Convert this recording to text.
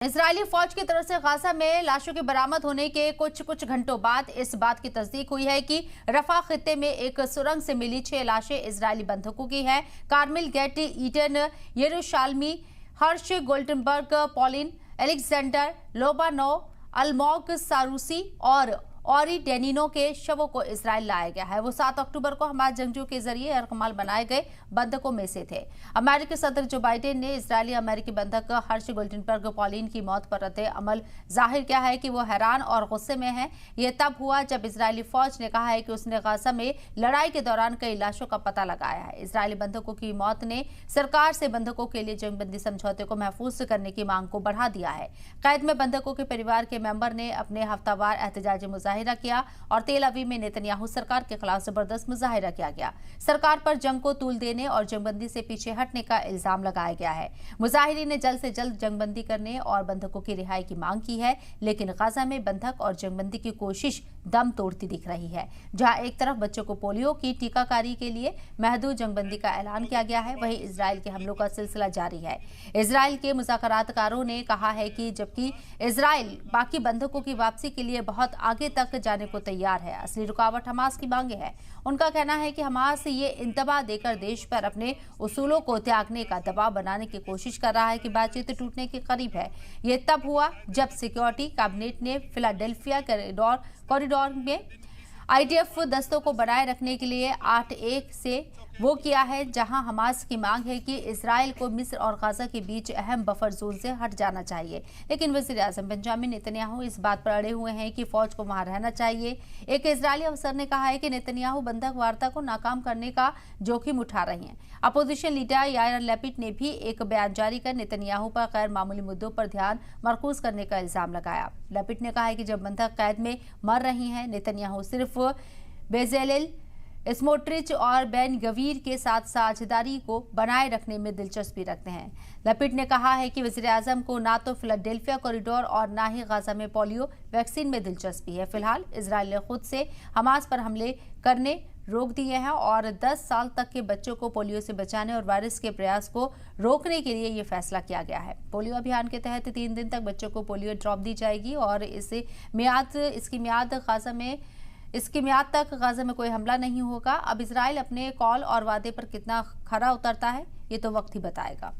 Israeli फौज की तरफ से गाजा में लाशों के बरामद होने के कुछ घंटों बाद इस बात की तस्दीक हुई है कि रफा खित्ते में एक सुरंग से मिली 6 लाशें इजरायली बंधकों की हैं। कार्मिल गेटी ईटन यरूशलेमी, हर्ष गोल्डनबर्ग, पॉलिन एलेक्जेंडर, लोबानो, अलमोग सारूसी और ऑरी डेनिनो के शवों को इजराइल लाया गया है। वो 7 अक्टूबर को हमास जंगजू के जरिए अरकमाल बनाए गए बंधकों में से थे। अमेरिकी सदर जो बाइडेन ने इजरायली अमेरिकी बंधक हर्ष गोल्डनबर्ग पॉलिन की मौत पर रद्द अमल जाहिर किया है कि वो हैरान और गुस्से में है। ये तब हुआ जब इजरायली फौज ने कहा है कि उसने गाजा में लड़ाई के दौरान कई लाशों का पता लगाया है। इजरायली बंधकों की मौत ने सरकार से बंधकों के लिए जंगबंदी समझौते को महफूज करने की मांग को बढ़ा दिया है। कैद में बंधकों के परिवार के मेंबर ने अपने हफ्तावार एहतजाजी मुजाहिरा किया और तेल अवीव में नेतन्याहू सरकार के खिलाफ जबरदस्त मुजाहिरा किया गया। सरकार पर जंग को तूल देने और जंगबंदी से पीछे हटने का इल्जाम लगाया गया है। मुजाहिरीन ने जल्द से जल्द जंगबंदी करने और बंधकों की रिहाई की मांग की है, लेकिन गाजा में बंधक और जंगबंदी की कोशिश दम तोड़ती दिख रही है। जहां एक तरफ बच्चों को पोलियो की टीकाकारी के लिए महदूद जंगबंदी का ऐलान किया गया है, वहीं इजराइल के हमलों का सिलसिला जारी है। इजराइल के मुज़ाकरातकारों ने कहा है कि जबकि इजराइल बाकी बंधकों की वापसी के लिए बहुत आगे तक जाने को तैयार है, असली रुकावट हमास की मांगे है। उनका कहना है कि हमास ये इंतबा देकर देश पर अपने उसूलों को त्यागने का दबाव बनाने की कोशिश कर रहा है कि बातचीत टूटने के करीब है। ये तब हुआ जब सिक्योरिटी कैबिनेट ने फिलाडेल्फिया कॉरिडोर में आईडीएफ दस्तों को बनाए रखने के लिए 8-1 से वो किया है, जहां हमास की मांग है कि इजराइल को मिस्र और गाजा के बीच अहम बफर जोन से हट जाना चाहिए। लेकिन वज़ीर आज़म बेंजामिन नेतन्याहू इस बात पर अड़े हुए हैं कि फौज को वहां रहना चाहिए। एक इजरायली अफसर ने कहा है कि नेतन्याहू बंधक वार्ता को नाकाम करने का जोखिम उठा रहे हैं। अपोजिशन लीडर यायर लैपिड ने भी एक बयान जारी कर नेतन्याहू पर गैर मामूली मुद्दों पर ध्यान मरकूज करने का इल्जाम लगाया। लैपिड ने कहा है कि जब बंधक कैद में मर रही हैं, नेतन्याहू सिर्फ बेजेलेल, स्मोट्रिच और बेन गवीर के साथ साझेदारी को बनाए रखने में दिलचस्पी रखते हैं। लैपिड ने कहा है कि वज़ीर आज़म को ना तो फिलाडेल्फिया कॉरिडोर और ना ही गाजा में पोलियो वैक्सीन में दिलचस्पी है। फिलहाल इजराइल ने खुद से हमास पर हमले करने रोक दिए हैं और 10 साल तक के बच्चों को पोलियो से बचाने और वायरस के प्रयास को रोकने के लिए ये फैसला किया गया है। पोलियो अभियान के तहत 3 दिन तक बच्चों को पोलियो ड्रॉप दी जाएगी और इसकी मियाद तक गाजा में कोई हमला नहीं होगा। अब इजराइल अपने कॉल और वादे पर कितना खरा उतरता है, ये तो वक्त ही बताएगा।